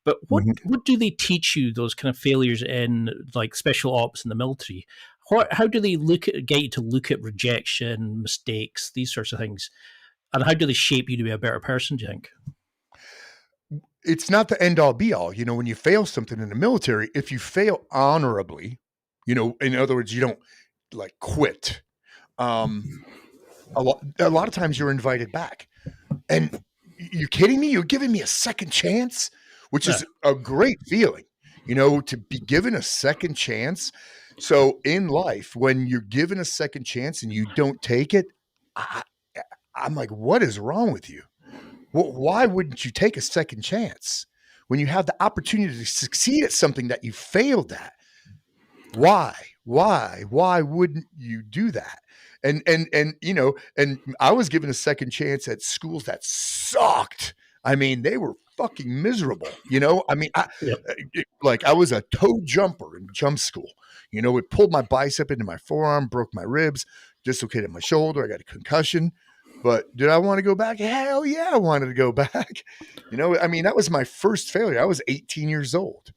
But Mhm. what do they teach you, those kind of failures in like special ops in the military? How do they get you to look at rejection, mistakes, these sorts of things? And how do they shape you to be a better person, do you think? It's not the end all be all. When you fail something in the military, if you fail honorably, in other words, you don't like quit. Um, a lot of times you're invited back. And you kidding me? You're giving me a second chance, which Yeah. is a great feeling, to be given a second chance. So in life, when you're given a second chance and you don't take it, I, I'm like, what is wrong with you? Well, why wouldn't you take a second chance when you have the opportunity to succeed at something that you failed at? Why? Why wouldn't you do that? And I was given a second chance at schools that sucked. I mean, they were fucking miserable. I mean, Yep. like I was a toe jumper in jump school. It pulled my bicep into my forearm, broke my ribs, dislocated my shoulder. I got a concussion. But did I want to go back? Hell yeah, I wanted to go back. I mean, that was my first failure. I was 18 years old.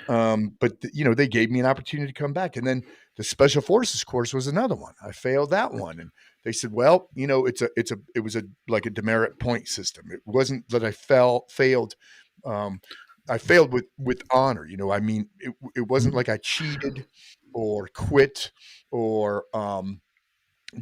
But they gave me an opportunity to come back. And then the special forces course was another one. I failed that one. And they said, well, it was like a demerit point system. It wasn't that I failed. I failed with honor. I mean, it wasn't like I cheated or quit or,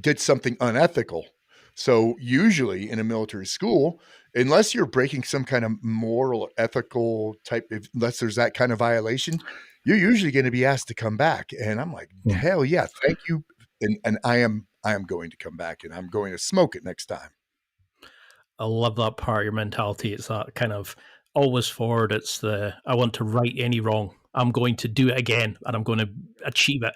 did something unethical. So usually in a military school, unless you're breaking some kind of moral or ethical type, unless there's that kind of violation, you're usually going to be asked to come back. And I'm like, Hmm. hell yeah, thank you. And I am going to come back and I'm going to smoke it next time. I love that part of your mentality. It's that kind of always forward. It's the I want to right any wrong. I'm going to do it again and I'm going to achieve it.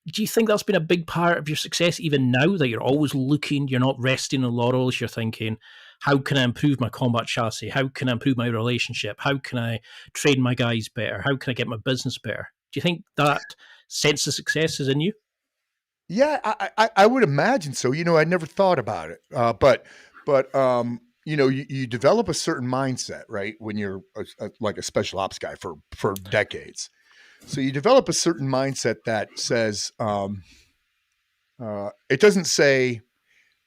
Do you think that's been a big part of your success even now, that you're always looking, you're not resting on laurels, you're thinking, how can I improve my combat chassis? How can I improve my relationship? How can I train my guys better? How can I get my business better? Do you think that sense of success is in you? Yeah, I would imagine so. I never thought about it, but you develop a certain mindset, right? When you're like a special ops guy for decades, so you develop a certain mindset that says, it doesn't say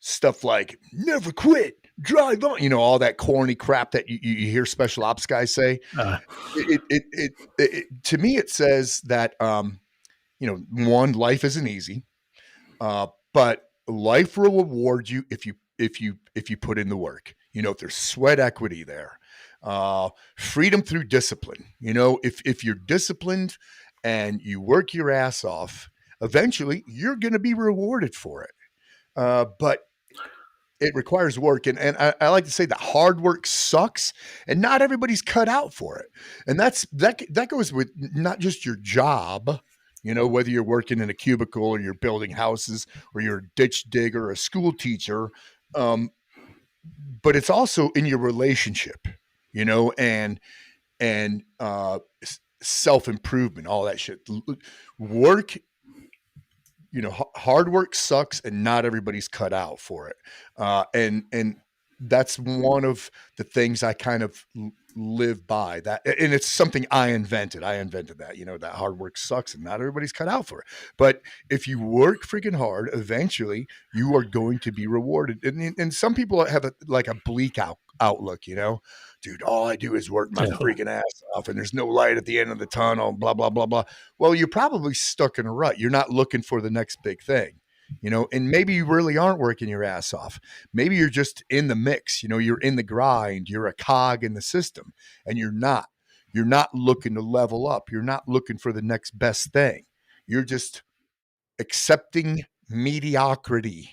stuff like "never quit, drive on," all that corny crap that you hear special ops guys say. Uh, To me, it says that one, life isn't easy. But life will reward you if you put in the work. If there's sweat equity there, freedom through discipline. If you're disciplined and you work your ass off, eventually you're going to be rewarded for it. But it requires work, and I like to say that hard work sucks, and not everybody's cut out for it. And that goes with not just your job, whether you're working in a cubicle or you're building houses or you're a ditch digger or a school teacher, um, but it's also in your relationship, and self improvement, all that shit. Work hard work sucks and not everybody's cut out for it. And that's one of the things I kind of live by, that. And it's something I invented. I invented that, that hard work sucks and not everybody's cut out for it. But if you work freaking hard, eventually you are going to be rewarded. And some people have like a bleak outlook, dude, all I do is work my yeah. freaking ass off and there's no light at the end of the tunnel, blah, blah, blah, blah. Well, you're probably stuck in a rut. You're not looking for the next big thing, and maybe you really aren't working your ass off. Maybe you're just in the mix, you're in the grind, you're a cog in the system, and you're not looking to level up. You're not looking for the next best thing. You're just accepting mediocrity.